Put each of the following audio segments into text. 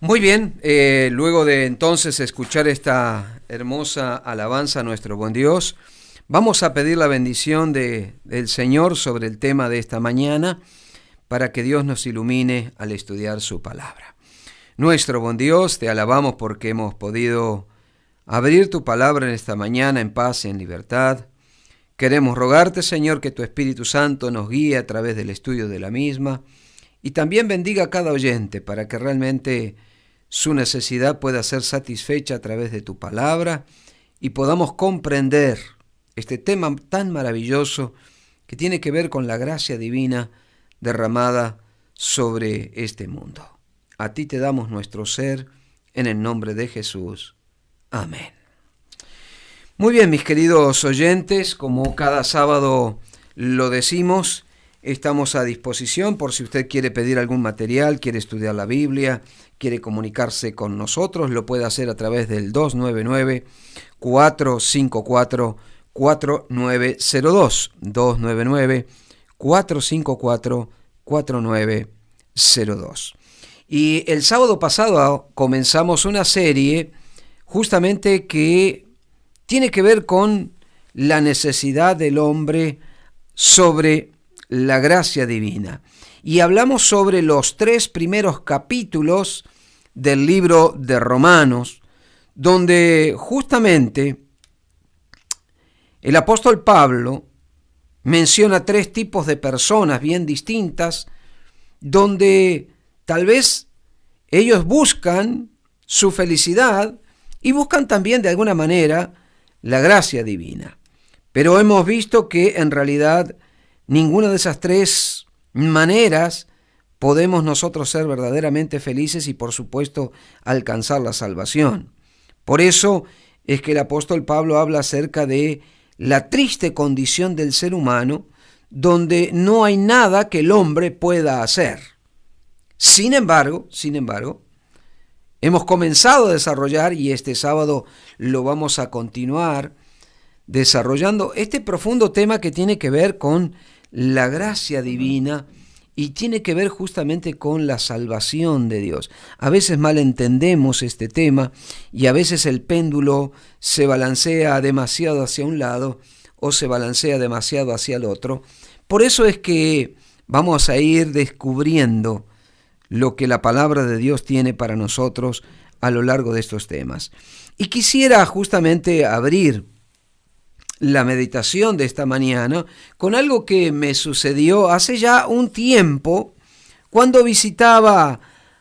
Muy bien, luego de entonces escuchar esta hermosa alabanza a nuestro buen Dios, vamos a pedir la bendición del Señor sobre el tema de esta mañana para que Dios nos ilumine al estudiar su palabra. Nuestro buen Dios, te alabamos porque hemos podido abrir tu palabra en esta mañana en paz y en libertad. Queremos rogarte, Señor, que tu Espíritu Santo nos guíe a través del estudio de la misma y también bendiga a cada oyente para que realmente su necesidad pueda ser satisfecha a través de tu palabra y podamos comprender este tema tan maravilloso que tiene que ver con la gracia divina derramada sobre este mundo. A ti te damos nuestro ser en el nombre de Jesús. Amén. Muy bien, mis queridos oyentes, como cada sábado lo decimos, estamos a disposición por si usted quiere pedir algún material, quiere estudiar la Biblia, quiere comunicarse con nosotros, lo puede hacer a través del 299-454-4902, 299-454-4902. Y el sábado pasado comenzamos una serie justamente que tiene que ver con la necesidad del hombre sobre la gracia divina. Y hablamos sobre los 3 primeros capítulos del libro de Romanos, donde justamente el apóstol Pablo menciona 3 tipos de personas bien distintas, donde tal vez ellos buscan su felicidad y buscan también de alguna manera la gracia divina. Pero hemos visto que en realidad ninguna de esas 3 maneras podemos nosotros ser verdaderamente felices y por supuesto alcanzar la salvación. Por eso es que el apóstol Pablo habla acerca de la triste condición del ser humano, donde no hay nada que el hombre pueda hacer. Sin embargo, hemos comenzado a desarrollar, y este sábado lo vamos a continuar desarrollando, este profundo tema que tiene que ver con la gracia divina y tiene que ver justamente con la salvación de Dios. A veces malentendemos este tema y a veces el péndulo se balancea demasiado hacia un lado o se balancea demasiado hacia el otro. Por eso es que vamos a ir descubriendo lo que la palabra de Dios tiene para nosotros a lo largo de estos temas. Y quisiera justamente abrir la meditación de esta mañana con algo que me sucedió hace ya un tiempo cuando visitaba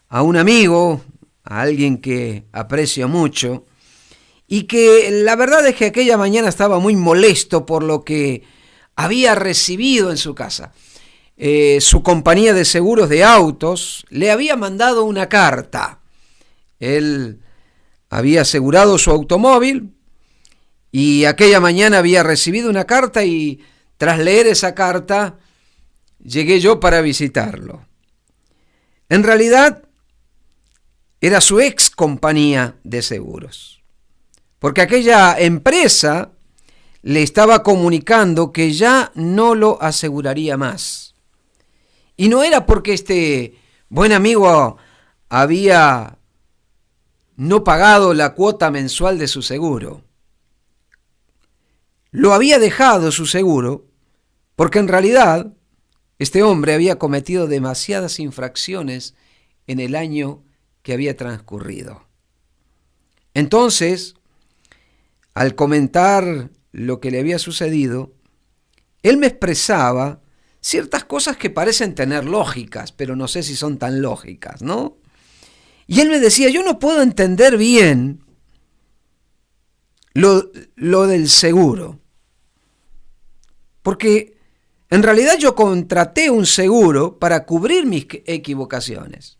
a un amigo, a alguien que aprecio mucho, y que la verdad es que aquella mañana estaba muy molesto por lo que había recibido en su casa. Su compañía de seguros de autos le había mandado una carta. Él había asegurado su automóvil y aquella mañana había recibido una carta y tras leer esa carta llegué yo para visitarlo. En realidad era su ex compañía de seguros, porque aquella empresa le estaba comunicando que ya no lo aseguraría más. Y no era porque este buen amigo había no pagado la cuota mensual de su seguro. Lo había dejado su seguro porque en realidad este hombre había cometido demasiadas infracciones en el año que había transcurrido. Entonces, al comentar lo que le había sucedido, él me expresaba ciertas cosas que parecen tener lógicas, pero no sé si son tan lógicas, ¿no? Y él me decía, yo no puedo entender bien lo del seguro, porque en realidad yo contraté un seguro para cubrir mis equivocaciones.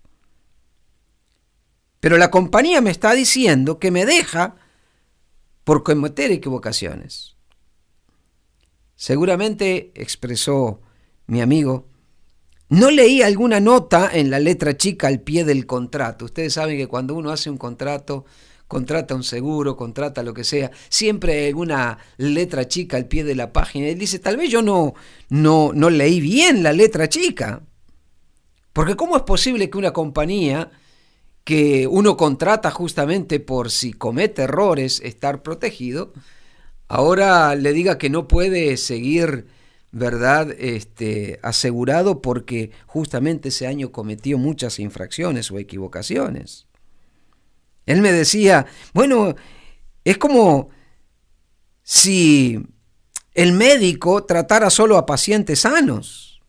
Pero la compañía me está diciendo que me deja por cometer equivocaciones. Seguramente, expresó mi amigo, no leí alguna nota en la letra chica al pie del contrato. Ustedes saben que cuando uno hace un contrato, contrata un seguro, contrata lo que sea, siempre hay alguna letra chica al pie de la página. Él dice, tal vez yo no leí bien la letra chica. Porque ¿cómo es posible que una compañía que uno contrata justamente por si comete errores estar protegido, ahora le diga que no puede seguir, ¿verdad?, asegurado porque justamente ese año cometió muchas infracciones o equivocaciones. Él me decía, bueno, es como si el médico tratara solo a pacientes sanos,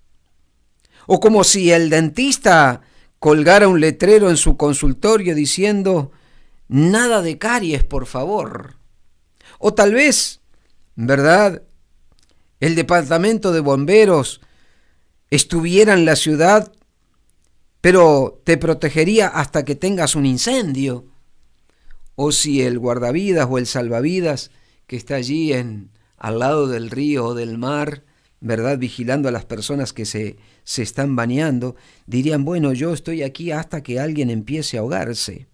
o como si el dentista colgara un letrero en su consultorio diciendo, nada de caries, por favor. O tal vez, ¿verdad?, el departamento de bomberos estuviera en la ciudad, pero te protegería hasta que tengas un incendio. O si el guardavidas o el salvavidas que está allí al lado del río o del mar, ¿verdad?, vigilando a las personas que se están bañando, dirían, bueno, yo estoy aquí hasta que alguien empiece a ahogarse.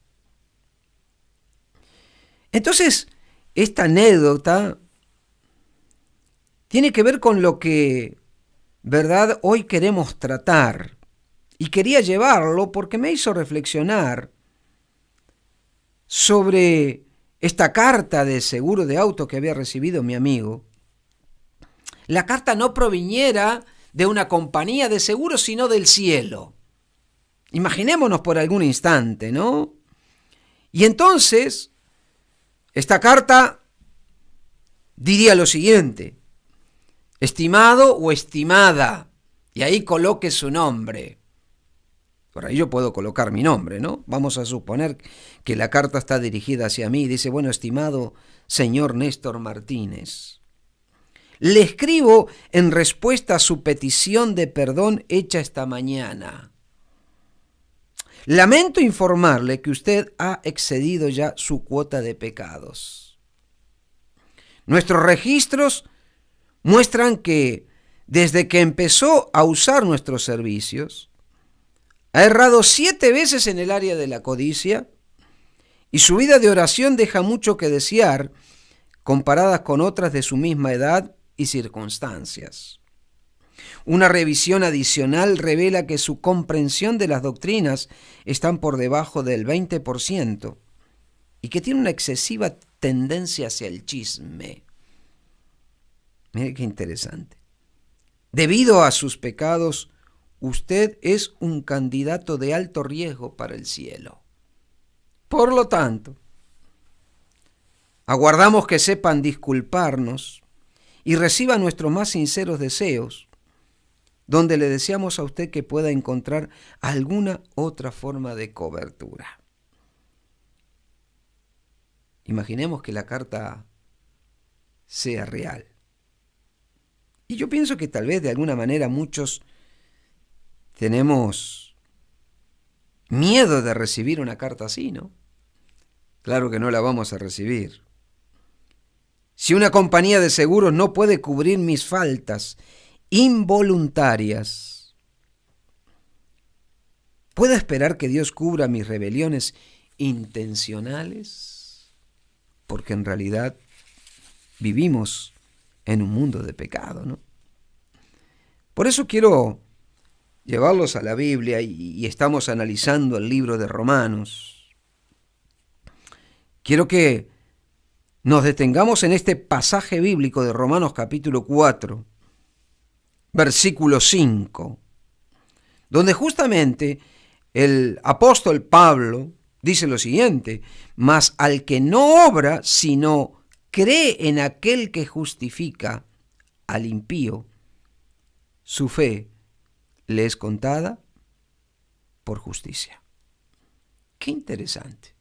Entonces, esta anécdota tiene que ver con lo que, ¿verdad?, hoy queremos tratar. Y quería llevarlo porque me hizo reflexionar sobre esta carta de seguro de auto que había recibido mi amigo. La carta no proviniera de una compañía de seguros, sino del cielo. Imaginémonos por algún instante, ¿no? Y entonces, esta carta diría lo siguiente: estimado o estimada, y ahí coloque su nombre. Por ahí yo puedo colocar mi nombre, ¿no? Vamos a suponer que la carta está dirigida hacia mí. Dice, bueno, estimado señor Néstor Martínez, le escribo en respuesta a su petición de perdón hecha esta mañana. Lamento informarle que usted ha excedido ya su cuota de pecados. Nuestros registros muestran que desde que empezó a usar nuestros servicios, ha errado 7 veces en el área de la codicia y su vida de oración deja mucho que desear comparadas con otras de su misma edad y circunstancias. Una revisión adicional revela que su comprensión de las doctrinas están por debajo del 20% y que tiene una excesiva tendencia hacia el chisme. Mire qué interesante. Debido a sus pecados, usted es un candidato de alto riesgo para el cielo. Por lo tanto, aguardamos que sepan disculparnos y reciban nuestros más sinceros deseos, donde le deseamos a usted que pueda encontrar alguna otra forma de cobertura. Imaginemos que la carta sea real. Y yo pienso que tal vez de alguna manera muchos tenemos miedo de recibir una carta así, ¿no? Claro que no la vamos a recibir. Si una compañía de seguros no puede cubrir mis faltas involuntarias, ¿puedo esperar que Dios cubra mis rebeliones intencionales? Porque en realidad vivimos en un mundo de pecado, ¿no? Por eso quiero llevarlos a la Biblia y estamos analizando el libro de Romanos. Quiero que nos detengamos en este pasaje bíblico de Romanos capítulo 4, versículo 5, donde justamente el apóstol Pablo dice lo siguiente: mas al que no obra, sino cree en aquel que justifica al impío, su fe le es contada por justicia. Qué interesante.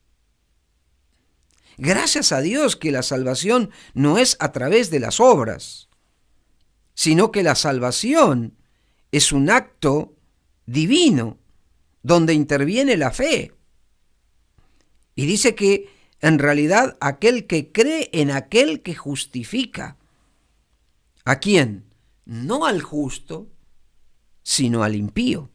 Gracias a Dios que la salvación no es a través de las obras, sino que la salvación es un acto divino donde interviene la fe. Y dice que en realidad aquel que cree en aquel que justifica. ¿A quién? No al justo, sino al impío.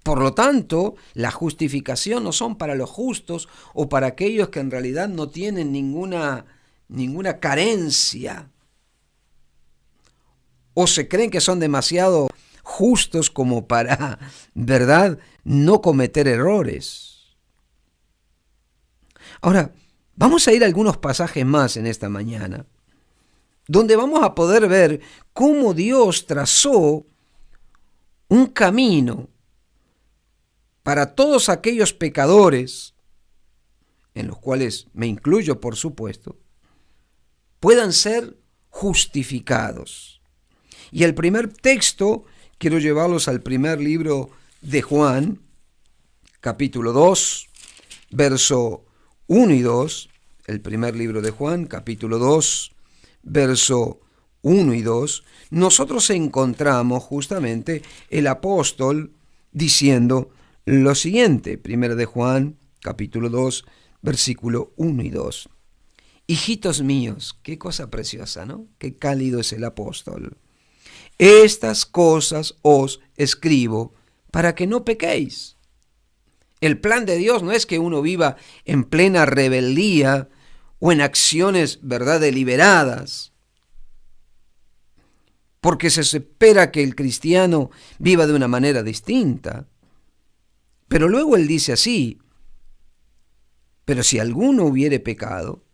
Por lo tanto, la justificación no son para los justos o para aquellos que en realidad no tienen ninguna carencia o se creen que son demasiado justos como para, ¿verdad?, no cometer errores. Ahora, vamos a ir a algunos pasajes más en esta mañana, donde vamos a poder ver cómo Dios trazó un camino para todos aquellos pecadores, en los cuales me incluyo, por supuesto, puedan ser justificados. Y el primer texto, quiero llevarlos al primer libro de Juan, capítulo 2, verso 1 y 2, el primer libro de Juan, capítulo 2, verso 1 y 2, nosotros encontramos justamente el apóstol diciendo lo siguiente, primero de Juan, capítulo 2, versículo 1 y 2. Hijitos míos, qué cosa preciosa, ¿no? Qué cálido es el apóstol. Estas cosas os escribo para que no pequéis. El plan de Dios no es que uno viva en plena rebeldía o en acciones, ¿verdad?, deliberadas, porque se espera que el cristiano viva de una manera distinta. Pero luego él dice así, pero si alguno hubiere pecado,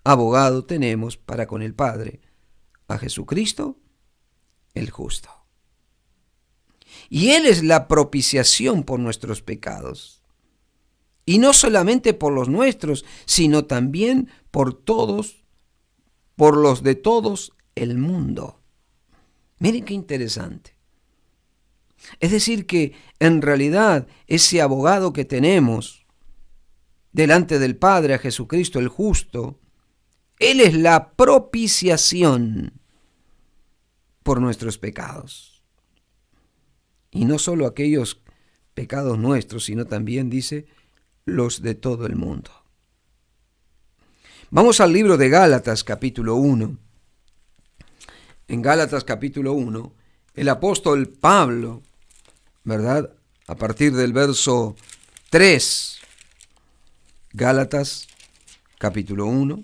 abogado tenemos para con el Padre, a Jesucristo el justo. Y Él es la propiciación por nuestros pecados. Y no solamente por los nuestros, sino también por todos, por los de todos el mundo. Miren qué interesante. Es decir que en realidad ese abogado que tenemos delante del Padre, a Jesucristo el justo, Él es la propiciación por nuestros pecados. Y no solo aquellos pecados nuestros, sino también, dice, los de todo el mundo. Vamos al libro de Gálatas, capítulo 1. En Gálatas, capítulo 1, el apóstol Pablo, ¿verdad?, a partir del verso 3, Gálatas, capítulo 1,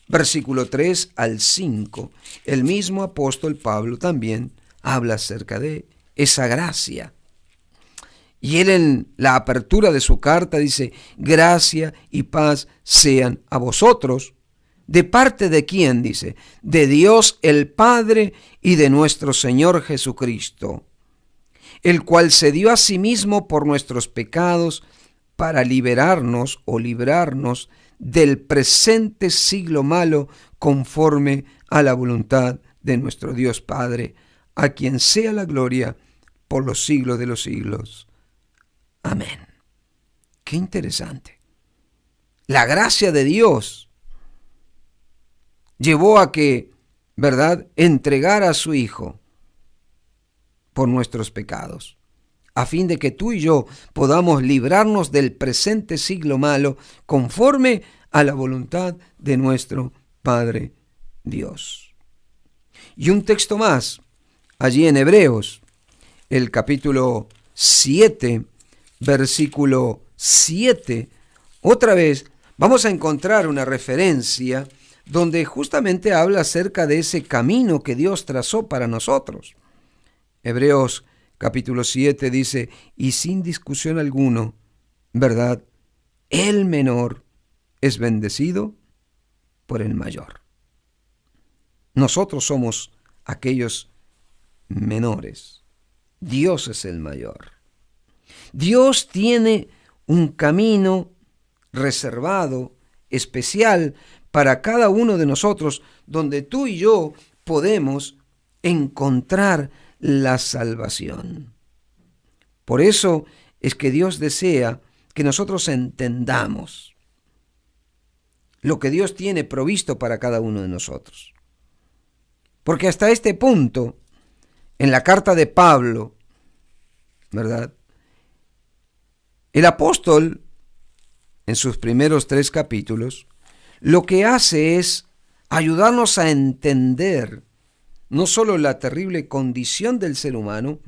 versículo 3 al 5, el mismo apóstol Pablo también habla acerca de esa gracia. Y él en la apertura de su carta dice, gracia y paz sean a vosotros. ¿De parte de quién? Dice, de Dios el Padre y de nuestro Señor Jesucristo, el cual se dio a sí mismo por nuestros pecados para liberarnos o librarnos del presente siglo malo conforme a la voluntad de nuestro Dios Padre, a quien sea la gloria por los siglos de los siglos. Amén. Qué interesante. La gracia de Dios llevó a que, ¿verdad?, entregara a su Hijo por nuestros pecados, a fin de que tú y yo podamos librarnos del presente siglo malo conforme a la voluntad de nuestro Padre Dios. Y un texto más, allí en Hebreos, el capítulo 7, versículo 7, otra vez vamos a encontrar una referencia donde justamente habla acerca de ese camino que Dios trazó para nosotros. Hebreos capítulo 7 dice, y sin discusión alguno, ¿verdad?, el menor es bendecido por el mayor. Nosotros somos aquellos menores. Dios es el mayor. Dios tiene un camino reservado, especial, para cada uno de nosotros, donde tú y yo podemos encontrar la salvación. Por eso es que Dios desea que nosotros entendamos lo que Dios tiene provisto para cada uno de nosotros. Porque hasta este punto, en la carta de Pablo, ¿verdad?, el apóstol, en sus primeros 3 capítulos, lo que hace es ayudarnos a entender no solo la terrible condición del ser humano,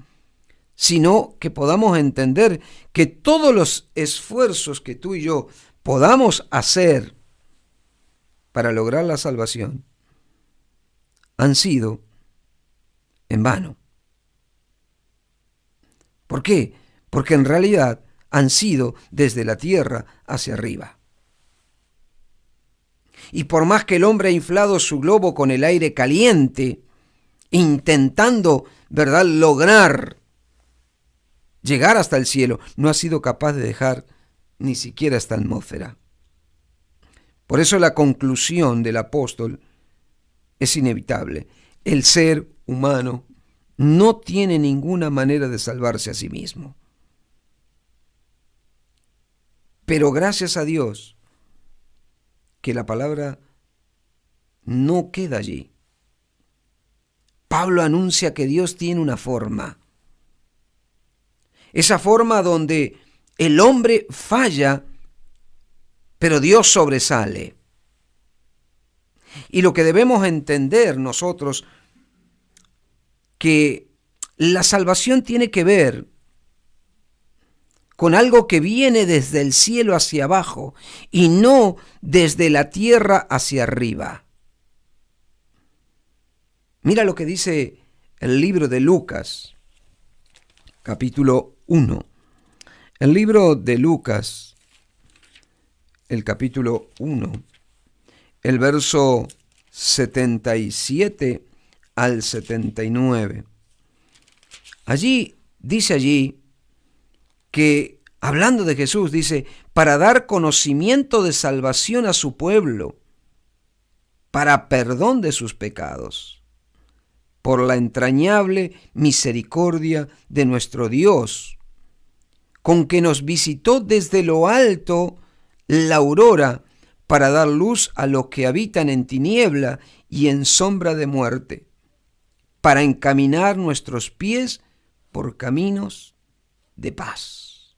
sino que podamos entender que todos los esfuerzos que tú y yo podamos hacer para lograr la salvación han sido en vano. ¿Por qué? Porque en realidad han sido desde la tierra hacia arriba. Y por más que el hombre ha inflado su globo con el aire caliente, intentando, ¿verdad?, lograr llegar hasta el cielo, no ha sido capaz de dejar ni siquiera esta atmósfera. Por eso la conclusión del apóstol es inevitable. El ser humano no tiene ninguna manera de salvarse a sí mismo. Pero gracias a Dios que la palabra no queda allí. Pablo anuncia que Dios tiene una forma. Esa forma donde el hombre falla, pero Dios sobresale. Y lo que debemos entender nosotros, que la salvación tiene que ver con algo que viene desde el cielo hacia abajo y no desde la tierra hacia arriba. Mira lo que dice el libro de Lucas, capítulo 1. El libro de Lucas, el capítulo 1, el verso 77 al 79. Dice allí que, hablando de Jesús, dice, para dar conocimiento de salvación a su pueblo, para perdón de sus pecados, por la entrañable misericordia de nuestro Dios, con que nos visitó desde lo alto la aurora, para dar luz a los que habitan en tiniebla y en sombra de muerte, para encaminar nuestros pies por caminos de paz.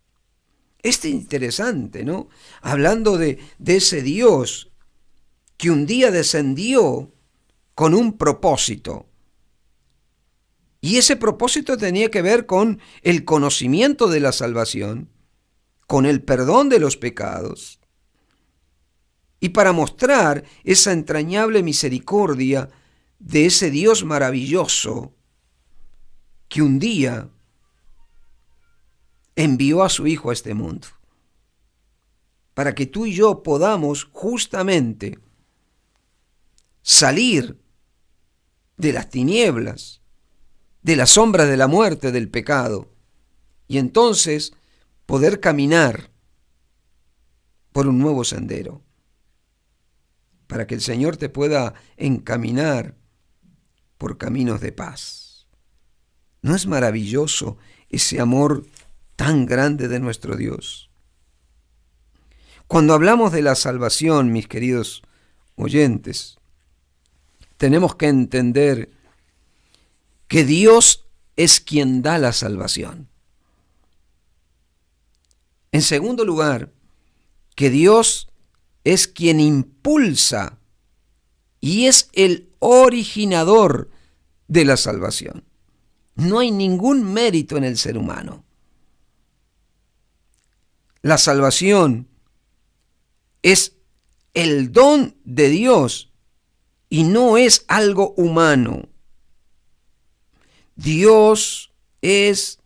Es interesante, ¿no? Hablando de ese Dios que un día descendió con un propósito. Y ese propósito tenía que ver con el conocimiento de la salvación, con el perdón de los pecados, y para mostrar esa entrañable misericordia de ese Dios maravilloso que un día envió a su Hijo a este mundo, para que tú y yo podamos justamente salir de las tinieblas, de las sombras de la muerte, del pecado, y entonces poder caminar por un nuevo sendero, para que el Señor te pueda encaminar por caminos de paz. ¿No es maravilloso ese amor tan grande de nuestro Dios? Cuando hablamos de la salvación, mis queridos oyentes, tenemos que entender que Dios es quien da la salvación. En segundo lugar, que Dios es quien impulsa y es el originador de la salvación. No hay ningún mérito en el ser humano. La salvación es el don de Dios y no es algo humano. Dios es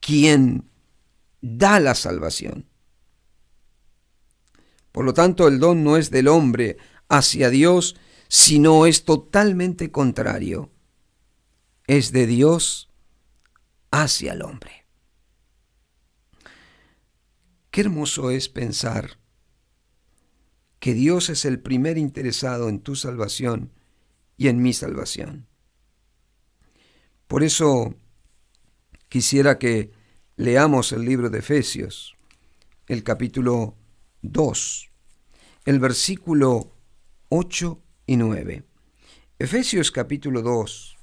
quien da la salvación. Por lo tanto, el don no es del hombre hacia Dios, sino es totalmente contrario. Es de Dios hacia el hombre. Qué hermoso es pensar que Dios es el primer interesado en tu salvación y en mi salvación. Por eso quisiera que leamos el libro de Efesios, el capítulo 2, el versículo 8 y 9. Efesios capítulo 2,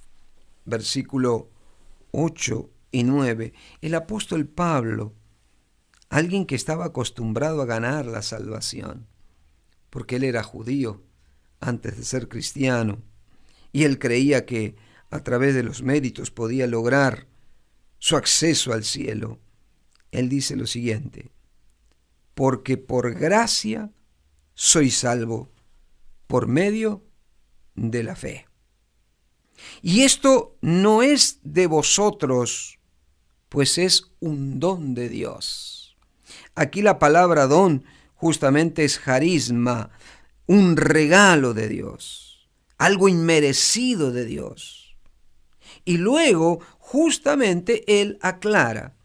versículo 8 y 9. El apóstol Pablo, alguien que estaba acostumbrado a ganar la salvación, porque él era judío antes de ser cristiano, y él creía que a través de los méritos podía lograr su acceso al cielo. Él dice lo siguiente: porque por gracia sois salvo por medio de la fe. Y esto no es de vosotros, pues es un don de Dios. Aquí la palabra don justamente es carisma, un regalo de Dios, algo inmerecido de Dios. Y luego justamente Él aclara,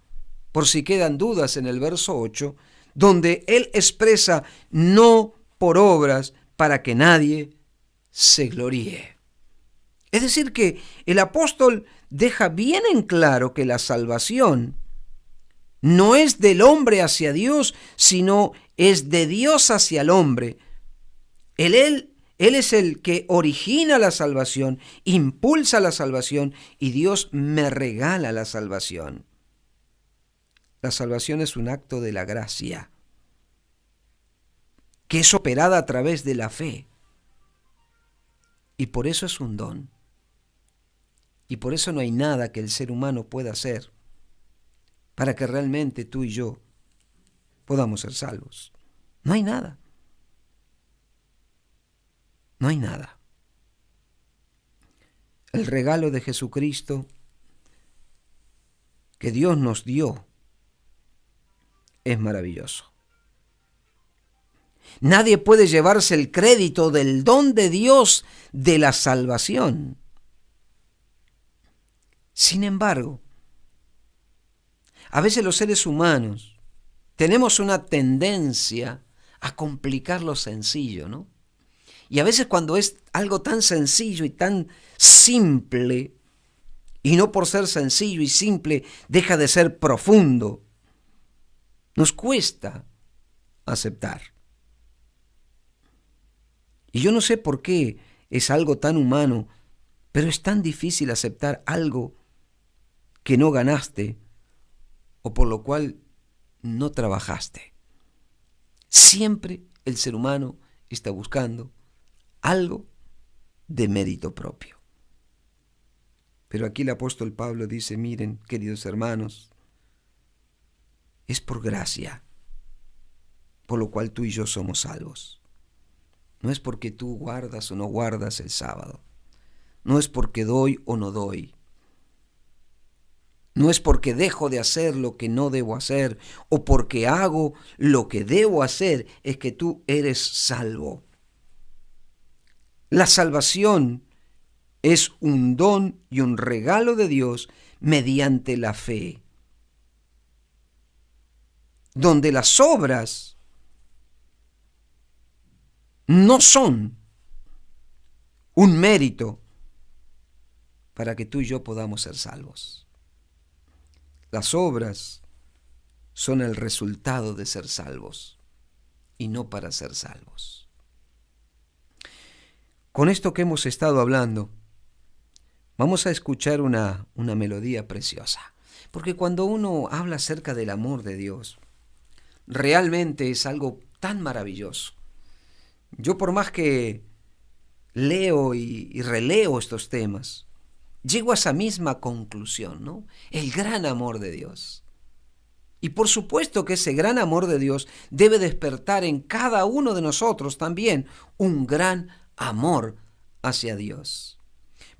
por si quedan dudas en el verso 8, donde Él expresa no por obras para que nadie se gloríe. Es decir, que el apóstol deja bien en claro que la salvación no es del hombre hacia Dios, sino es de Dios hacia el hombre. Él es el que origina la salvación, impulsa la salvación y Dios me regala la salvación. La salvación es un acto de la gracia, que es operada a través de la fe. Y por eso es un don. Y por eso no hay nada que el ser humano pueda hacer para que realmente tú y yo podamos ser salvos. No hay nada. No hay nada. El regalo de Jesucristo que Dios nos dio es maravilloso. Nadie puede llevarse el crédito del don de Dios de la salvación. Sin embargo, a veces los seres humanos tenemos una tendencia a complicar lo sencillo, ¿no? Y a veces cuando es algo tan sencillo y tan simple, y no por ser sencillo y simple deja de ser profundo, nos cuesta aceptar. Y yo no sé por qué es algo tan humano, pero es tan difícil aceptar algo que no ganaste o por lo cual no trabajaste. Siempre el ser humano está buscando algo de mérito propio. Pero aquí el apóstol Pablo dice, miren, queridos hermanos, es por gracia, por lo cual tú y yo somos salvos. No es porque tú guardas o no guardas el sábado. No es porque doy o no doy. No es porque dejo de hacer lo que no debo hacer o porque hago lo que debo hacer, es que tú eres salvo. La salvación es un don y un regalo de Dios mediante la fe, donde las obras no son un mérito para que tú y yo podamos ser salvos. Las obras son el resultado de ser salvos y no para ser salvos. Con esto que hemos estado hablando, vamos a escuchar una melodía preciosa. Porque cuando uno habla acerca del amor de Dios, realmente es algo tan maravilloso. Yo por más que leo y releo estos temas, llego a esa misma conclusión, ¿no? El gran amor de Dios. Y por supuesto que ese gran amor de Dios debe despertar en cada uno de nosotros también un gran amor hacia Dios.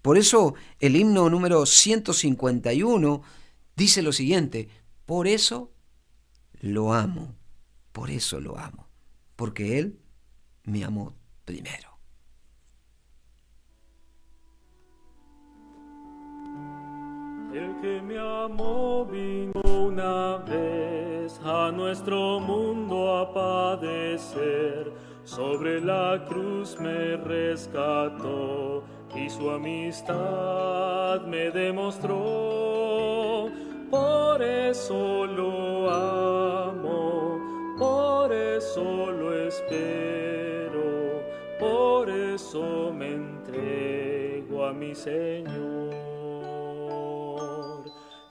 Por eso el himno número 151 dice lo siguiente: por eso lo amo, porque Él me amó primero. El que me amó vino una vez a nuestro mundo a padecer, sobre la cruz me rescató y su amistad me demostró. Por eso lo amo, por eso lo espero, por eso me entrego a mi Señor.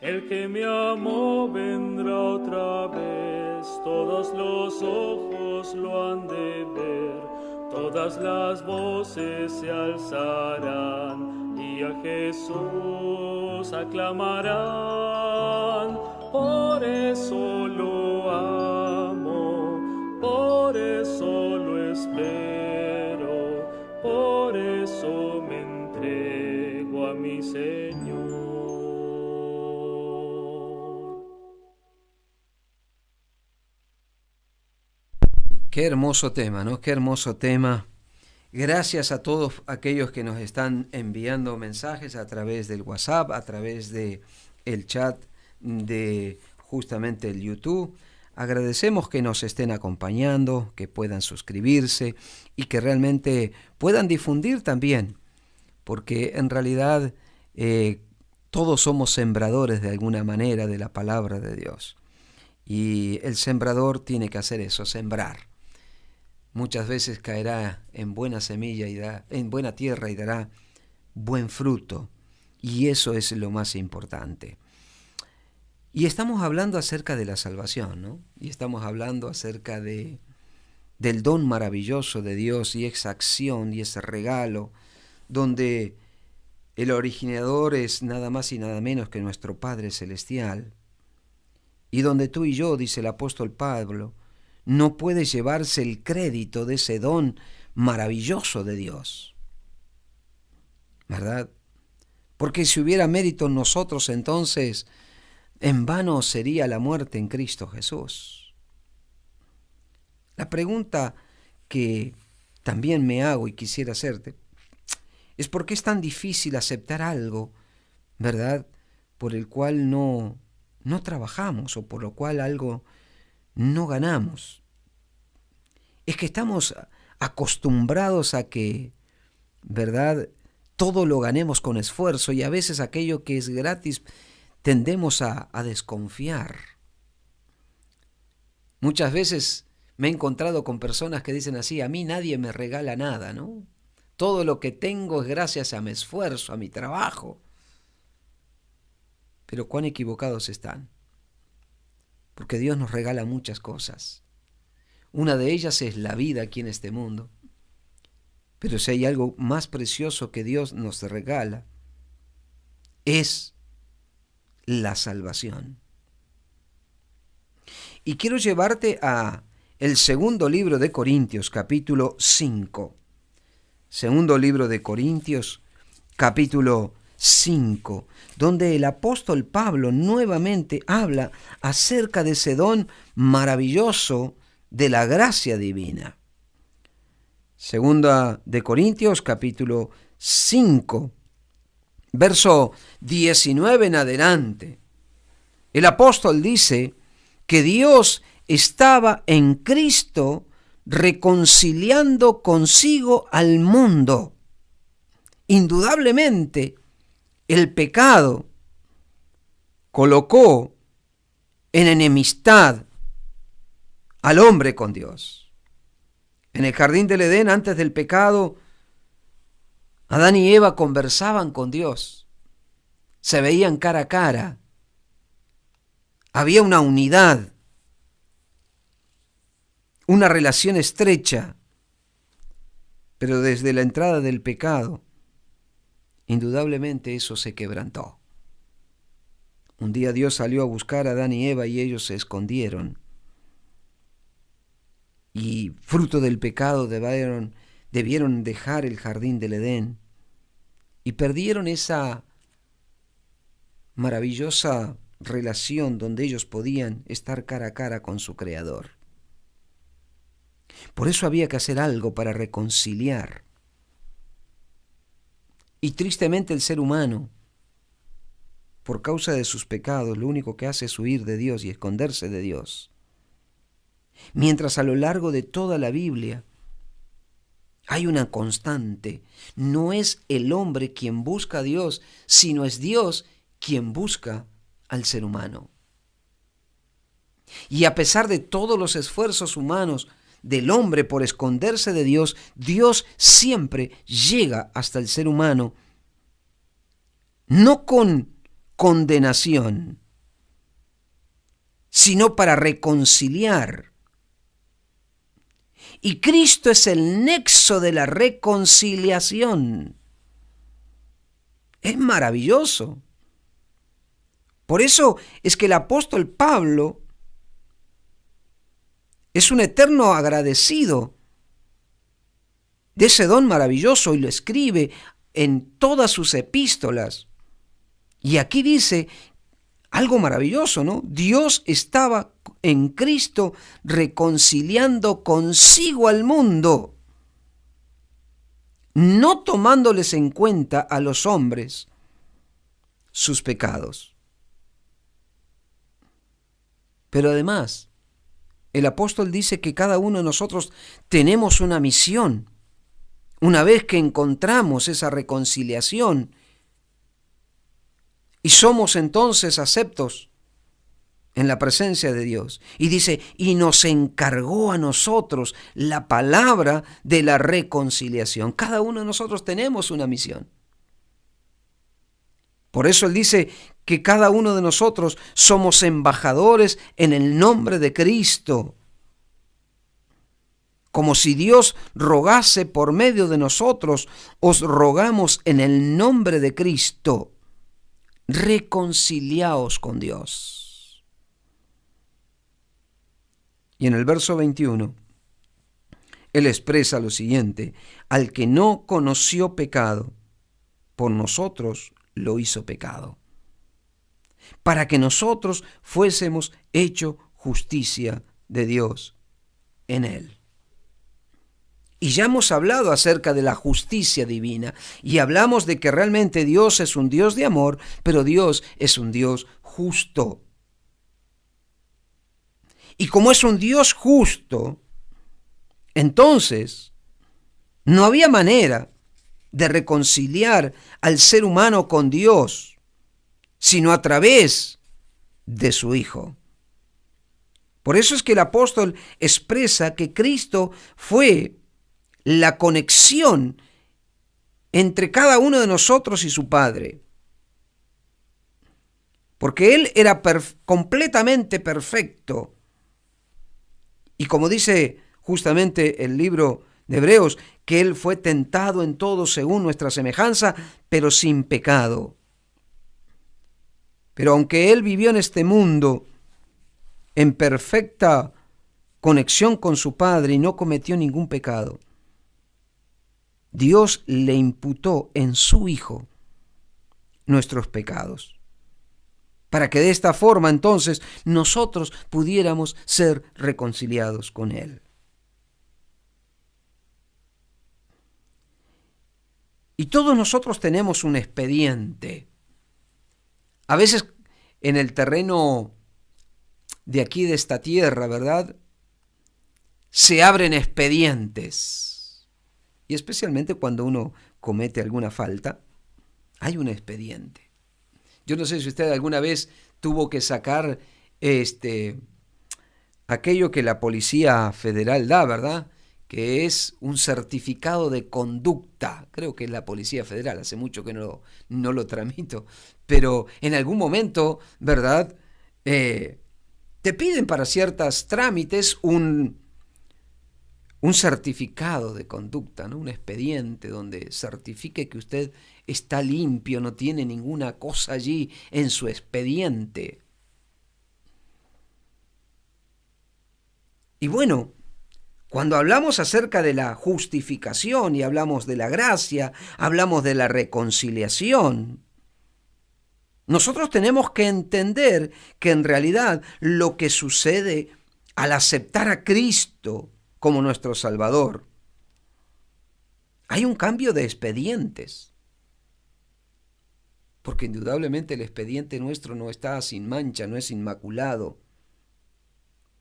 El que me amó vendrá otra vez, todos los ojos lo han de ver, todas las voces se alzarán y a Jesús aclamarán. Por eso lo amo, por eso lo espero, por eso me entrego a mi Señor. Qué hermoso tema, ¿no? Qué hermoso tema. Gracias a todos aquellos que nos están enviando mensajes a través del WhatsApp, a través de el chat de justamente el YouTube. Agradecemos que nos estén acompañando, que puedan suscribirse y que realmente puedan difundir también, porque en realidad todos somos sembradores de alguna manera de la palabra de Dios. Y el sembrador tiene que hacer eso, sembrar. Muchas veces caerá en buena semilla y en buena tierra y dará buen fruto. Y eso es lo más importante. Y estamos hablando acerca de la salvación, ¿no? Y estamos hablando acerca del don maravilloso de Dios y esa acción y ese regalo, donde el originador es nada más y nada menos que nuestro Padre Celestial. Y donde tú y yo, dice el apóstol Pablo, no puede llevarse el crédito de ese don maravilloso de Dios, ¿verdad? Porque si hubiera mérito en nosotros, entonces en vano sería la muerte en Cristo Jesús. La pregunta que también me hago y quisiera hacerte es por qué es tan difícil aceptar algo, ¿verdad?, por el cual no trabajamos o por lo cual algo no ganamos. Es que estamos acostumbrados a que, ¿verdad?, todo lo ganemos con esfuerzo, y a veces aquello que es gratis tendemos a desconfiar. Muchas veces me he encontrado con personas que dicen así: a mí nadie me regala nada, ¿no? Todo lo que tengo es gracias a mi esfuerzo, a mi trabajo. Pero cuán equivocados están, porque Dios nos regala muchas cosas. Una de ellas es la vida aquí en este mundo. Pero si hay algo más precioso que Dios nos regala, es la salvación. Y quiero llevarte a el segundo libro de Corintios, capítulo 5. Segundo libro de Corintios, capítulo 5, donde el apóstol Pablo nuevamente habla acerca de ese don maravilloso de la gracia divina. Segunda de Corintios, capítulo 5, verso 19 en adelante. El apóstol dice que Dios estaba en Cristo reconciliando consigo al mundo. Indudablemente, el pecado colocó en enemistad al hombre con Dios. En el jardín del Edén, antes del pecado, Adán y Eva conversaban con Dios, se veían cara a cara, había una unidad, una relación estrecha, pero desde la entrada del pecado, indudablemente eso se quebrantó. Un día Dios salió a buscar a Adán y Eva y ellos se escondieron. Y fruto del pecado debieron dejar el jardín del Edén y perdieron esa maravillosa relación donde ellos podían estar cara a cara con su Creador. Por eso había que hacer algo para reconciliar. Y tristemente el ser humano, por causa de sus pecados, lo único que hace es huir de Dios y esconderse de Dios. Mientras a lo largo de toda la Biblia hay una constante. No es el hombre quien busca a Dios, sino es Dios quien busca al ser humano. Y a pesar de todos los esfuerzos humanos del hombre por esconderse de Dios, Dios siempre llega hasta el ser humano, no con condenación, sino para reconciliar. Y Cristo es el nexo de la reconciliación. Es maravilloso. Por eso es que el apóstol Pablo es un eterno agradecido de ese don maravilloso y lo escribe en todas sus epístolas. Y aquí dice Algo maravilloso, ¿no? Dios estaba en Cristo reconciliando consigo al mundo, no tomándoles en cuenta a los hombres sus pecados. Pero además, el apóstol dice que cada uno de nosotros tenemos una misión. Una vez que encontramos esa reconciliación y somos entonces aceptos en la presencia de Dios. Y dice, y nos encargó a nosotros la palabra de la reconciliación. Cada uno de nosotros tenemos una misión. Por eso él dice que cada uno de nosotros somos embajadores en el nombre de Cristo. Como si Dios rogase por medio de nosotros, os rogamos en el nombre de Cristo, reconciliaos con Dios. Y en el verso 21, él expresa lo siguiente: al que no conoció pecado, por nosotros lo hizo pecado, para que nosotros fuésemos hecho justicia de Dios en él. Y ya hemos hablado acerca de la justicia divina y hablamos de que realmente Dios es un Dios de amor, pero Dios es un Dios justo. Y como es un Dios justo, entonces no había manera de reconciliar al ser humano con Dios, sino a través de su Hijo. Por eso es que el apóstol expresa que Cristo fue la conexión entre cada uno de nosotros y su Padre. Porque Él era completamente perfecto. Y como dice justamente el libro de Hebreos, que Él fue tentado en todo según nuestra semejanza, pero sin pecado. Pero aunque Él vivió en este mundo en perfecta conexión con su Padre y no cometió ningún pecado, Dios le imputó en su Hijo nuestros pecados, para que de esta forma entonces nosotros pudiéramos ser reconciliados con Él. Y todos nosotros tenemos un expediente. A veces en el terreno de aquí, de esta tierra, ¿verdad?, se abren expedientes. Y especialmente cuando uno comete alguna falta, hay un expediente. Yo no sé si usted alguna vez tuvo que sacar aquello que la Policía Federal da, ¿verdad?, que es un certificado de conducta. Creo que es la Policía Federal, hace mucho que no lo tramito, pero en algún momento, ¿verdad?, te piden para ciertos trámites un certificado de conducta, ¿no?, un expediente donde certifique que usted está limpio, no tiene ninguna cosa allí en su expediente. Y bueno, cuando hablamos acerca de la justificación y hablamos de la gracia, hablamos de la reconciliación, nosotros tenemos que entender que en realidad lo que sucede al aceptar a Cristo como nuestro Salvador, hay un cambio de expedientes. Porque indudablemente el expediente nuestro no está sin mancha, no es inmaculado.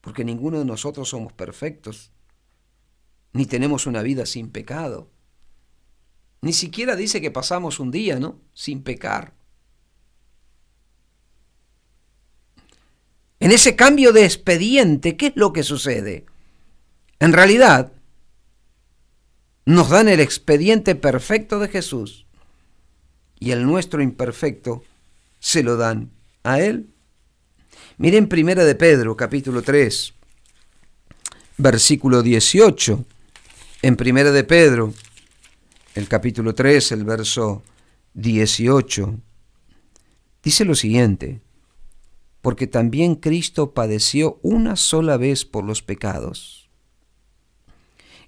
Porque ninguno de nosotros somos perfectos, ni tenemos una vida sin pecado. Ni siquiera dice que pasamos un día, ¿no?, sin pecar. En ese cambio de expediente, ¿qué es lo que sucede? En realidad, nos dan el expediente perfecto de Jesús y el nuestro imperfecto se lo dan a Él. Miren 1 de Pedro, capítulo 3, versículo 18. En 1 de Pedro, el capítulo 3, el verso 18, dice lo siguiente: porque también Cristo padeció una sola vez por los pecados,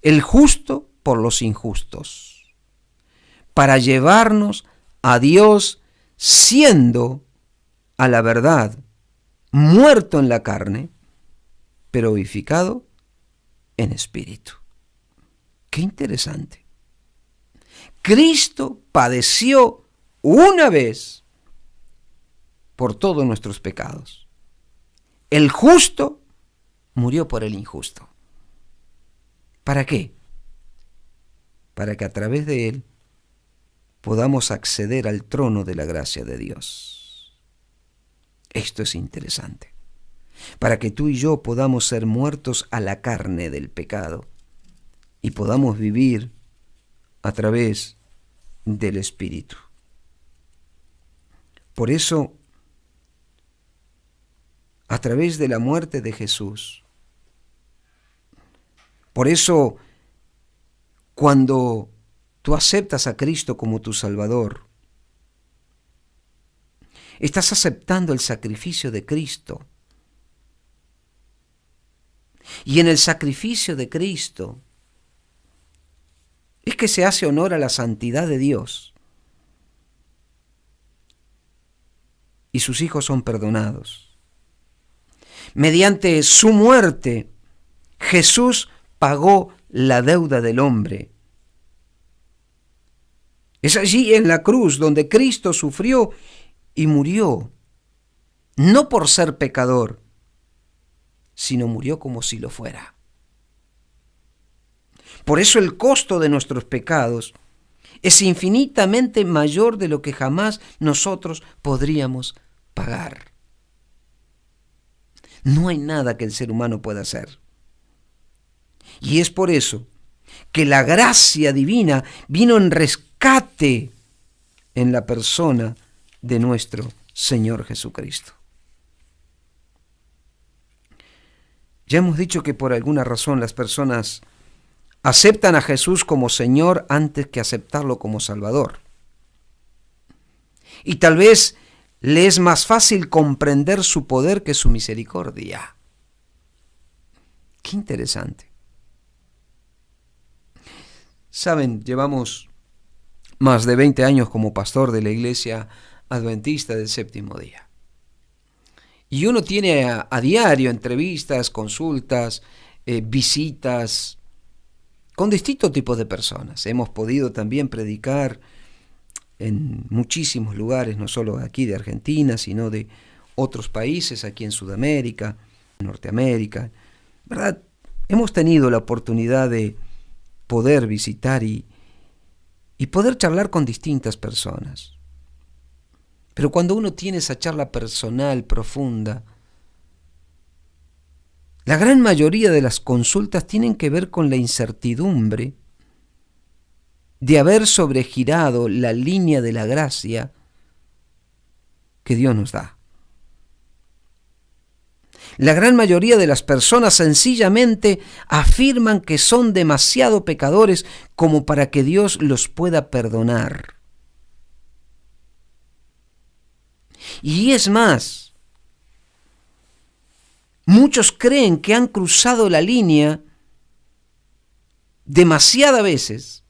el justo por los injustos, para llevarnos a Dios, siendo a la verdad, muerto en la carne, pero vivificado en espíritu. Qué interesante. Cristo padeció una vez por todos nuestros pecados. El justo murió por el injusto. ¿Para qué? Para que a través de él podamos acceder al trono de la gracia de Dios. Esto es interesante. Para que tú y yo podamos ser muertos a la carne del pecado y podamos vivir a través del Espíritu. Por eso, a través de la muerte de Jesús, por eso, cuando tú aceptas a Cristo como tu Salvador, estás aceptando el sacrificio de Cristo. Y en el sacrificio de Cristo es que se hace honor a la santidad de Dios. Y sus hijos son perdonados. Mediante su muerte, Jesús pagó la deuda del hombre. Es allí en la cruz donde Cristo sufrió y murió, no por ser pecador, sino murió como si lo fuera. Por eso el costo de nuestros pecados es infinitamente mayor de lo que jamás nosotros podríamos pagar. No hay nada que el ser humano pueda hacer. Y es por eso que la gracia divina vino en rescate en la persona de nuestro Señor Jesucristo. Ya hemos dicho que por alguna razón las personas aceptan a Jesús como Señor antes que aceptarlo como Salvador. Y tal vez le es más fácil comprender su poder que su misericordia. Qué interesante. Saben, llevamos más de 20 años como pastor de la Iglesia Adventista del Séptimo Día. Y uno tiene a diario entrevistas, consultas, visitas con distintos tipos de personas. Hemos podido también predicar en muchísimos lugares, no solo aquí de Argentina, sino de otros países, aquí en Sudamérica, Norteamérica, ¿verdad? Hemos tenido la oportunidad de poder visitar y poder charlar con distintas personas. Pero cuando uno tiene esa charla personal, profunda, la gran mayoría de las consultas tienen que ver con la incertidumbre de haber sobregirado la línea de la gracia que Dios nos da. La gran mayoría de las personas sencillamente afirman que son demasiado pecadores como para que Dios los pueda perdonar. Y es más, muchos creen que han cruzado la línea demasiadas veces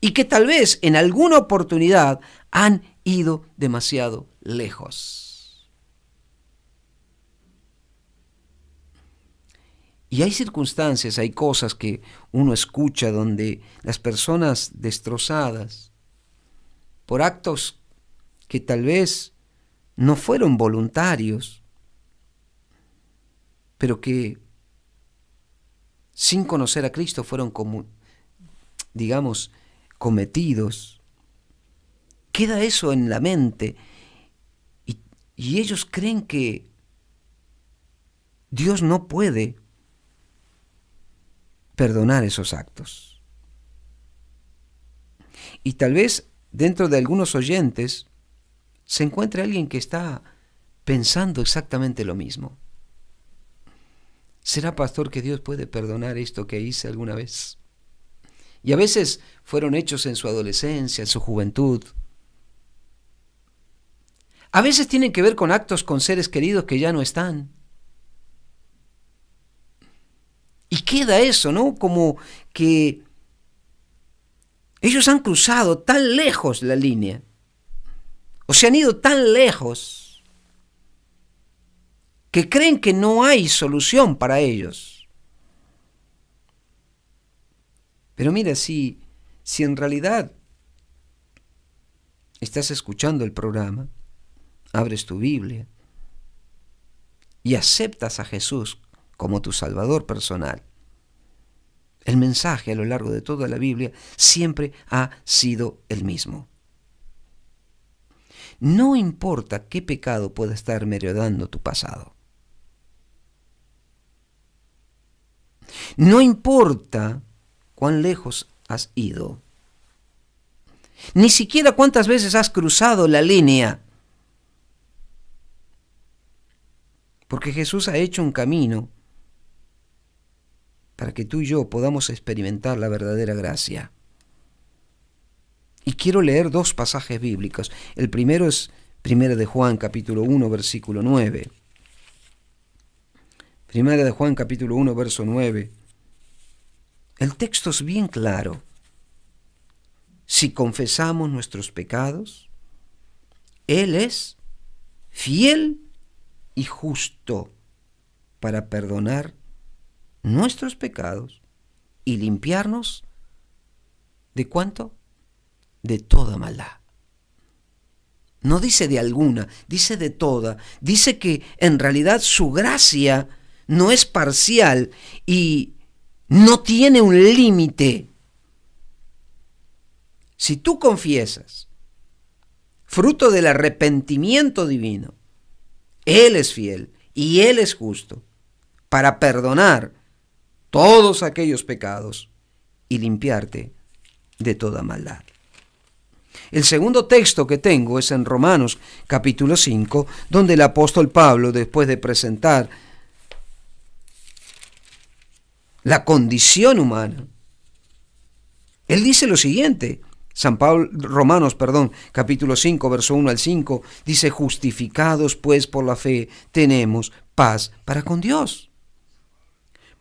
y que tal vez en alguna oportunidad han ido demasiado lejos. Y hay circunstancias, hay cosas que uno escucha donde las personas destrozadas por actos que tal vez no fueron voluntarios, pero que sin conocer a Cristo fueron cometidos. Queda eso en la mente y ellos creen que Dios no puede perdonar esos actos. Y tal vez dentro de algunos oyentes se encuentre alguien que está pensando exactamente lo mismo. ¿Será, pastor, que Dios puede perdonar esto que hice alguna vez? Y a veces fueron hechos en su adolescencia, en su juventud. A veces tienen que ver con actos con seres queridos que ya no están. Y queda eso, ¿no? Como que ellos han cruzado tan lejos la línea, o se han ido tan lejos, que creen que no hay solución para ellos. Pero mira, si en realidad estás escuchando el programa, abres tu Biblia y aceptas a Jesús como tu Salvador personal, el mensaje a lo largo de toda la Biblia siempre ha sido el mismo. No importa qué pecado pueda estar merodeando tu pasado. No importa cuán lejos has ido. Ni siquiera cuántas veces has cruzado la línea. Porque Jesús ha hecho un camino para que tú y yo podamos experimentar la verdadera gracia. Y quiero leer 2 pasajes bíblicos. El primero es 1 de Juan, capítulo 1, versículo 9. 1 de Juan, capítulo 1, verso 9. El texto es bien claro. Si confesamos nuestros pecados, Él es fiel y justo para perdonar nuestros pecados y limpiarnos ¿de cuánto? De toda maldad. No dice de alguna, dice de toda. Dice que en realidad su gracia no es parcial y no tiene un límite. Si tú confiesas, fruto del arrepentimiento divino, Él es fiel y Él es justo para perdonar todos aquellos pecados y limpiarte de toda maldad. El segundo texto que tengo es en Romanos capítulo 5, donde el apóstol Pablo, después de presentar la condición humana, él dice lo siguiente. Romanos, capítulo 5, verso 1 al 5, dice: justificados pues por la fe, tenemos paz para con Dios.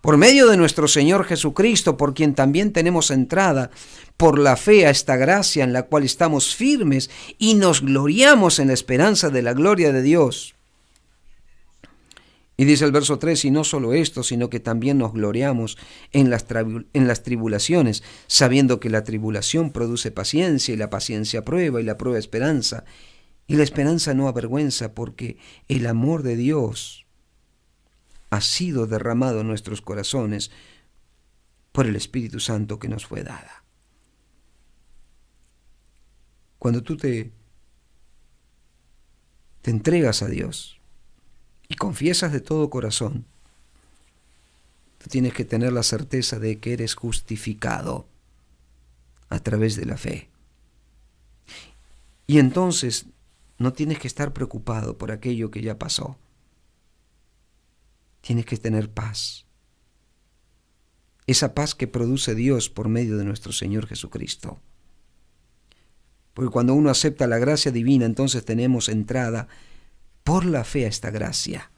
Por medio de nuestro Señor Jesucristo, por quien también tenemos entrada por la fe a esta gracia en la cual estamos firmes y nos gloriamos en la esperanza de la gloria de Dios. Y dice el verso 3, y no solo esto, sino que también nos gloriamos en las tribulaciones, sabiendo que la tribulación produce paciencia, y la paciencia prueba, y la prueba esperanza. Y la esperanza no avergüenza, porque el amor de Dios ha sido derramado en nuestros corazones por el Espíritu Santo que nos fue dada. Cuando tú te entregas a Dios y confiesas de todo corazón, tú tienes que tener la certeza de que eres justificado a través de la fe. Y entonces no tienes que estar preocupado por aquello que ya pasó. Tienes que tener paz. Esa paz que produce Dios por medio de nuestro Señor Jesucristo. Porque cuando uno acepta la gracia divina, entonces tenemos entrada por la fe a esta gracia.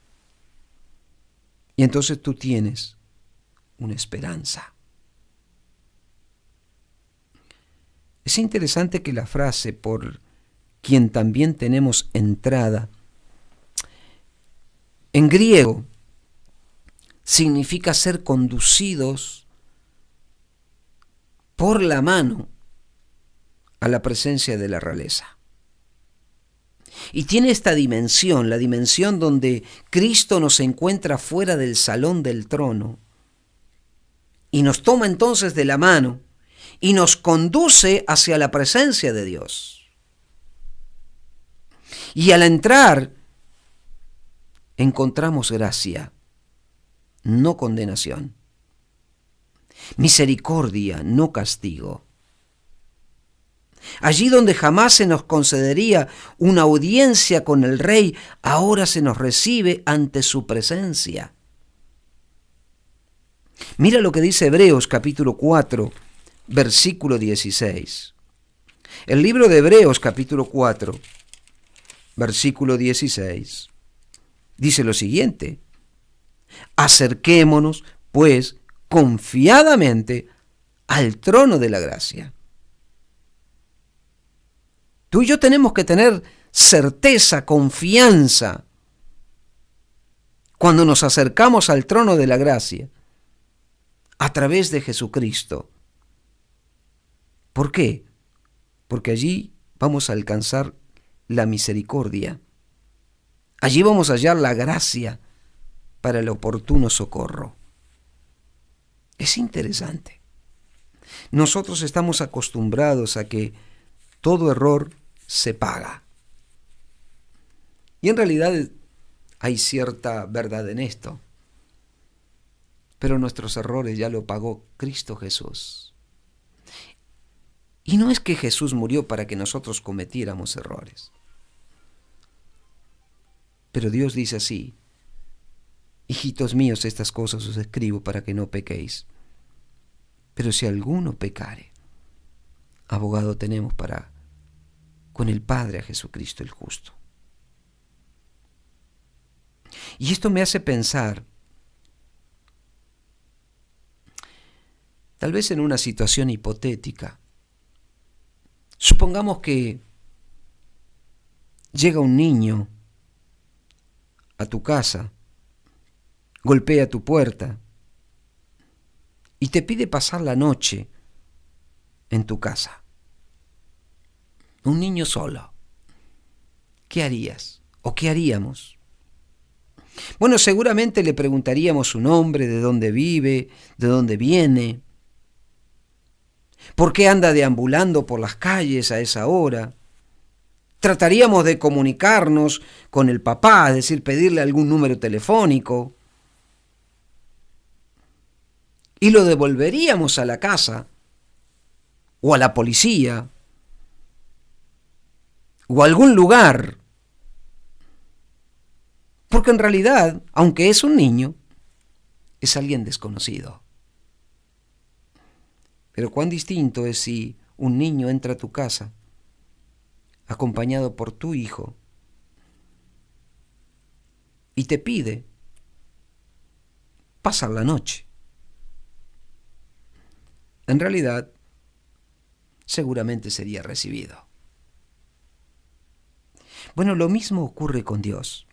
Y entonces tú tienes una esperanza. Es interesante que la frase por quien también tenemos entrada, en griego, significa ser conducidos por la mano a la presencia de la realeza. Y tiene esta dimensión, la dimensión donde Cristo nos encuentra fuera del salón del trono y nos toma entonces de la mano y nos conduce hacia la presencia de Dios. Y al entrar encontramos gracia, no condenación, misericordia, no castigo. Allí donde jamás se nos concedería una audiencia con el Rey, ahora se nos recibe ante su presencia. Mira lo que dice Hebreos capítulo 4, versículo 16. El libro de Hebreos capítulo 4, versículo 16, dice lo siguiente: acerquémonos, pues, confiadamente al trono de la gracia. Tú y yo tenemos que tener certeza, confianza, cuando nos acercamos al trono de la gracia a través de Jesucristo. ¿Por qué? Porque allí vamos a alcanzar la misericordia. Allí vamos a hallar la gracia para el oportuno socorro. Es interesante. Nosotros estamos acostumbrados a que todo error se paga. Y en realidad hay cierta verdad en esto. Pero nuestros errores ya lo pagó Cristo Jesús. Y no es que Jesús murió para que nosotros cometiéramos errores. Pero Dios dice así: hijitos míos, estas cosas os escribo para que no pequéis. Pero si alguno pecare, abogado tenemos con el Padre, a Jesucristo el justo. Y esto me hace pensar, tal vez en una situación hipotética. Supongamos que llega un niño a tu casa, golpea tu puerta y te pide pasar la noche en tu casa. Un niño solo. ¿Qué harías? ¿O qué haríamos? Bueno, seguramente le preguntaríamos su nombre, de dónde vive, de dónde viene, por qué anda deambulando por las calles a esa hora. Trataríamos de comunicarnos con el papá, es decir, pedirle algún número telefónico, y lo devolveríamos a la casa, o a la policía, o a algún lugar. Porque en realidad, aunque es un niño, es alguien desconocido. Pero cuán distinto es si un niño entra a tu casa acompañado por tu hijo y te pide pasar la noche. En realidad, seguramente sería recibido. Bueno, lo mismo ocurre con Dios.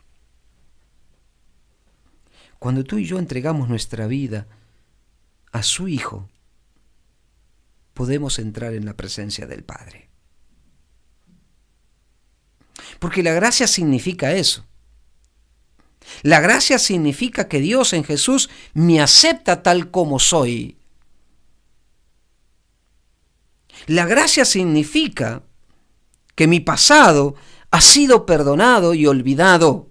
Cuando tú y yo entregamos nuestra vida a su Hijo, podemos entrar en la presencia del Padre. Porque la gracia significa eso. La gracia significa que Dios en Jesús me acepta tal como soy. La gracia significa que mi pasado ha sido perdonado y olvidado.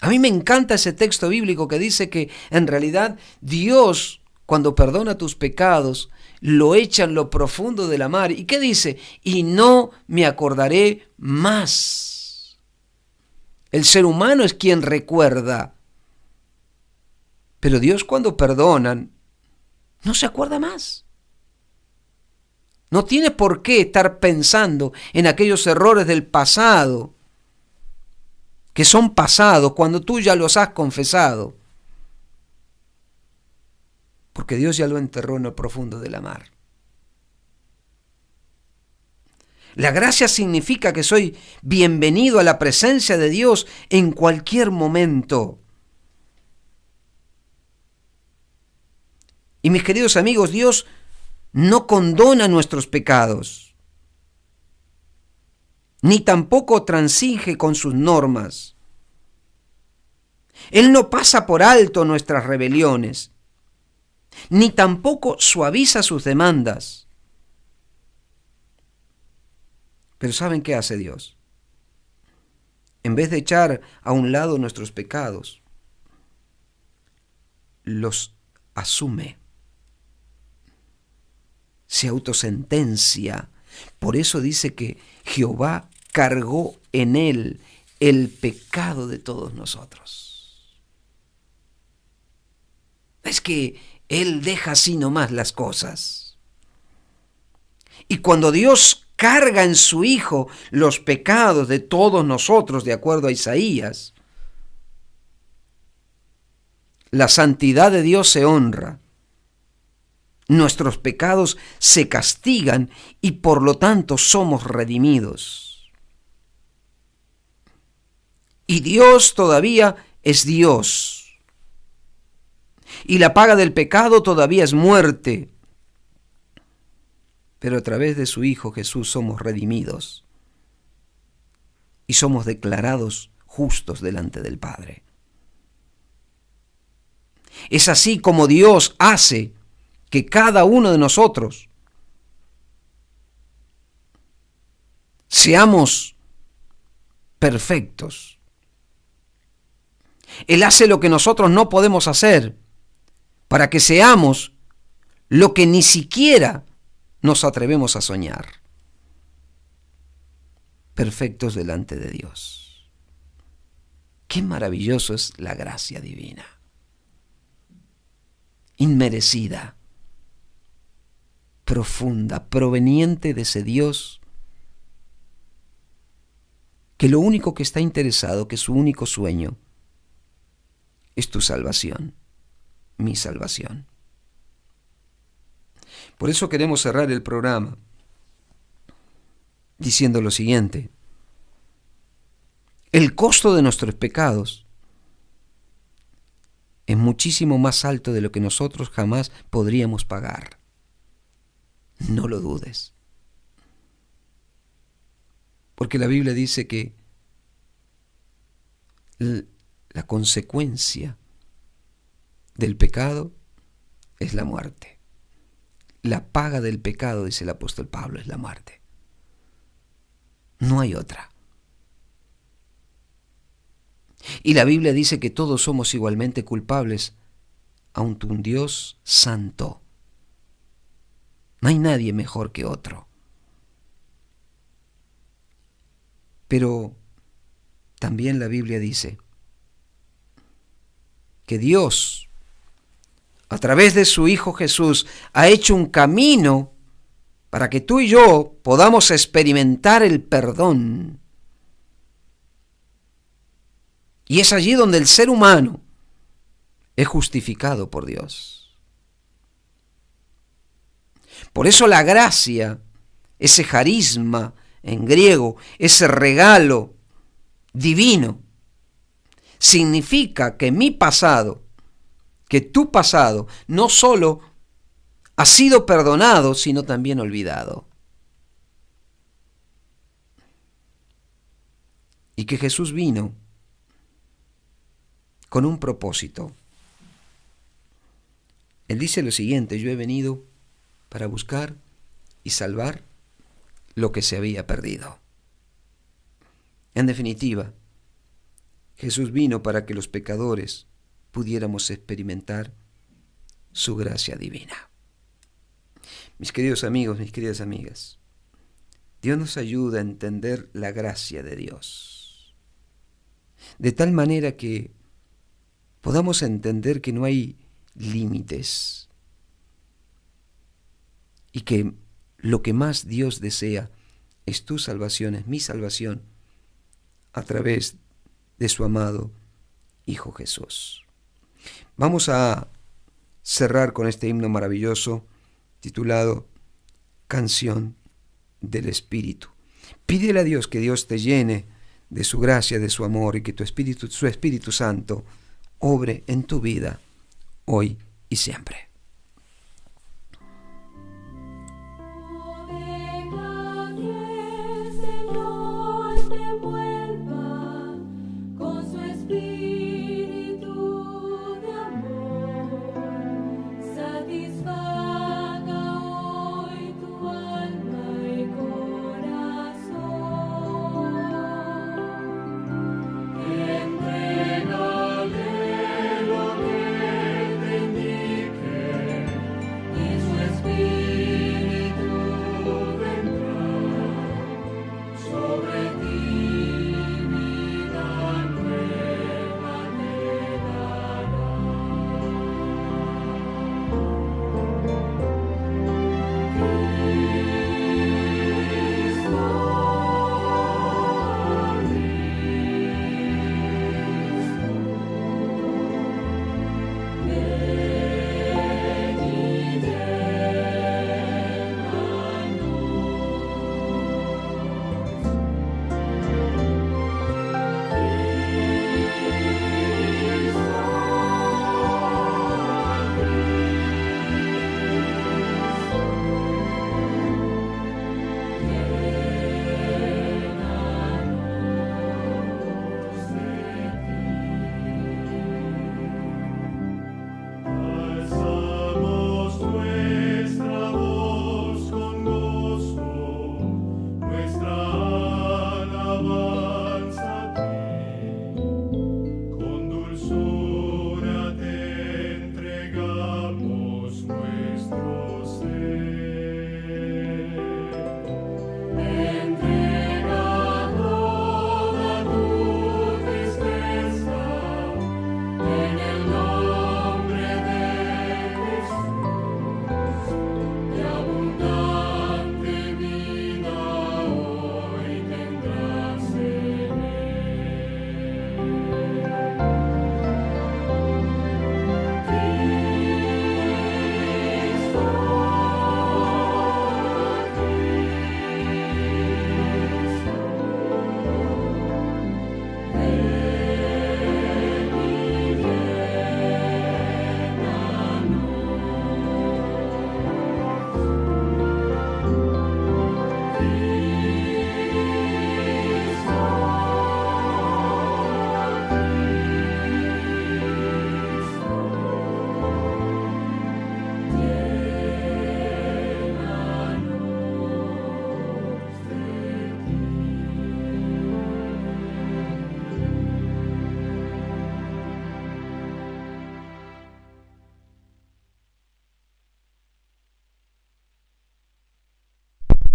A mí me encanta ese texto bíblico que dice que en realidad Dios, cuando perdona tus pecados, lo echa en lo profundo de la mar. ¿Y qué dice? Y no me acordaré más. El ser humano es quien recuerda. Pero Dios, cuando perdonan, no se acuerda más. No tiene por qué estar pensando en aquellos errores del pasado, que son pasados cuando tú ya los has confesado. Porque Dios ya lo enterró en lo profundo de la mar. La gracia significa que soy bienvenido a la presencia de Dios en cualquier momento. Y mis queridos amigos, Dios no condona nuestros pecados, ni tampoco transige con sus normas. Él no pasa por alto nuestras rebeliones, ni tampoco suaviza sus demandas. Pero ¿saben qué hace Dios? En vez de echar a un lado nuestros pecados, los asume. Se autosentencia. Por eso dice que Jehová cargó en él el pecado de todos nosotros. Es que Él deja así nomás las cosas. Y cuando Dios carga en su Hijo los pecados de todos nosotros, de acuerdo a Isaías, la santidad de Dios se honra. Nuestros pecados se castigan y por lo tanto somos redimidos. Y Dios todavía es Dios. Y la paga del pecado todavía es muerte. Pero a través de su Hijo Jesús somos redimidos y somos declarados justos delante del Padre. Es así como Dios hace que cada uno de nosotros seamos perfectos. Él hace lo que nosotros no podemos hacer para que seamos lo que ni siquiera nos atrevemos a soñar. Perfectos delante de Dios. Qué maravilloso es la gracia divina. Inmerecida, profunda, proveniente de ese Dios que lo único que está interesado, que su único sueño, es tu salvación, mi salvación. Por eso queremos cerrar el programa diciendo lo siguiente: el costo de nuestros pecados es muchísimo más alto de lo que nosotros jamás podríamos pagar. No lo dudes. Porque la Biblia dice que la consecuencia del pecado es la muerte. La paga del pecado, dice el apóstol Pablo, es la muerte. No hay otra. Y la Biblia dice que todos somos igualmente culpables ante un Dios santo. No hay nadie mejor que otro. Pero también la Biblia dice que Dios, a través de su Hijo Jesús, ha hecho un camino para que tú y yo podamos experimentar el perdón. Y es allí donde el ser humano es justificado por Dios. Por eso la gracia, ese carisma en griego, ese regalo divino, significa que mi pasado, que tu pasado, no solo ha sido perdonado, sino también olvidado. Y que Jesús vino con un propósito. Él dice lo siguiente: yo he venido para buscar y salvar lo que se había perdido. En definitiva, Jesús vino para que los pecadores pudiéramos experimentar su gracia divina. Mis queridos amigos, mis queridas amigas, Dios nos ayuda a entender la gracia de Dios, de tal manera que podamos entender que no hay límites y que lo que más Dios desea es tu salvación, es mi salvación, a través de su amado Hijo Jesús. Vamos a cerrar con este himno maravilloso titulado Canción del Espíritu. Pídele a Dios que Dios te llene de su gracia, de su amor, y que su Espíritu Santo obre en tu vida hoy y siempre. Entrégale lo que te indique.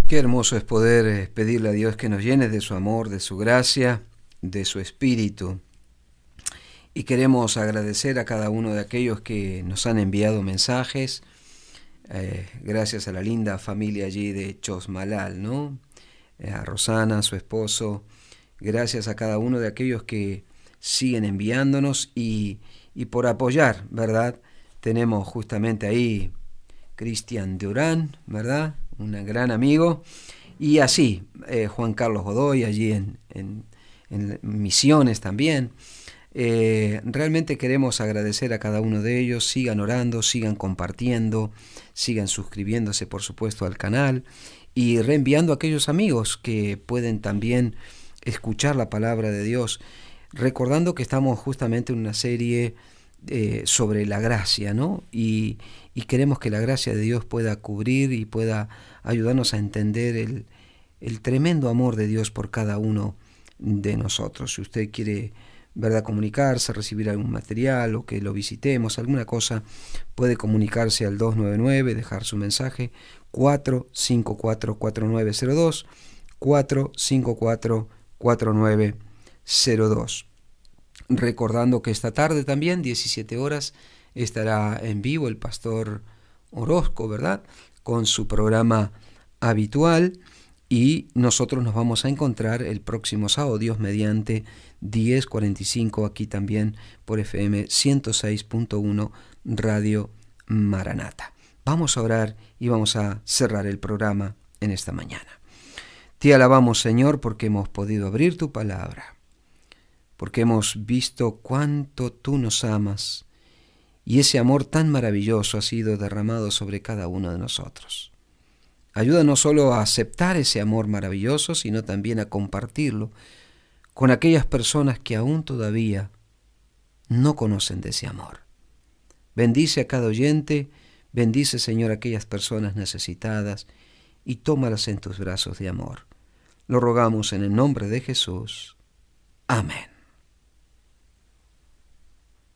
Qué hermoso es poder pedirle a Dios que nos llene de su amor, de su gracia, de su espíritu. Y queremos agradecer a cada uno de aquellos que nos han enviado mensajes, gracias a la linda familia allí de Chosmalal, ¿no? A Rosana, su esposo, gracias a cada uno de aquellos que siguen enviándonos y por apoyar, ¿verdad? Tenemos justamente ahí Cristian Durán, ¿verdad? Un gran amigo, y así Juan Carlos Godoy allí en Misiones también. Realmente queremos agradecer a cada uno de ellos. Sigan orando, sigan compartiendo, sigan suscribiéndose por supuesto al canal y reenviando a aquellos amigos que pueden también escuchar la palabra de Dios, recordando que estamos justamente en una serie sobre la gracia, ¿no? Y queremos que la gracia de Dios pueda cubrir y pueda ayudarnos a entender el tremendo amor de Dios por cada uno de nosotros. Si usted quiere, ¿verdad?, comunicarse, recibir algún material o que lo visitemos, alguna cosa, puede comunicarse al 299, dejar su mensaje, 454-4902, 454-4902. Recordando que esta tarde también, 17 horas, estará en vivo el pastor Orozco, ¿verdad?, con su programa habitual, y nosotros nos vamos a encontrar el próximo sábado, Dios mediante, 10:45, aquí también por FM 106.1 Radio Maranata. Vamos a orar y vamos a cerrar el programa en esta mañana. Te alabamos, Señor, porque hemos podido abrir tu palabra, porque hemos visto cuánto tú nos amas, y ese amor tan maravilloso ha sido derramado sobre cada uno de nosotros. Ayúdanos no solo a aceptar ese amor maravilloso, sino también a compartirlo con aquellas personas que aún todavía no conocen de ese amor. Bendice a cada oyente, bendice, Señor, a aquellas personas necesitadas y tómalas en tus brazos de amor. Lo rogamos en el nombre de Jesús. Amén.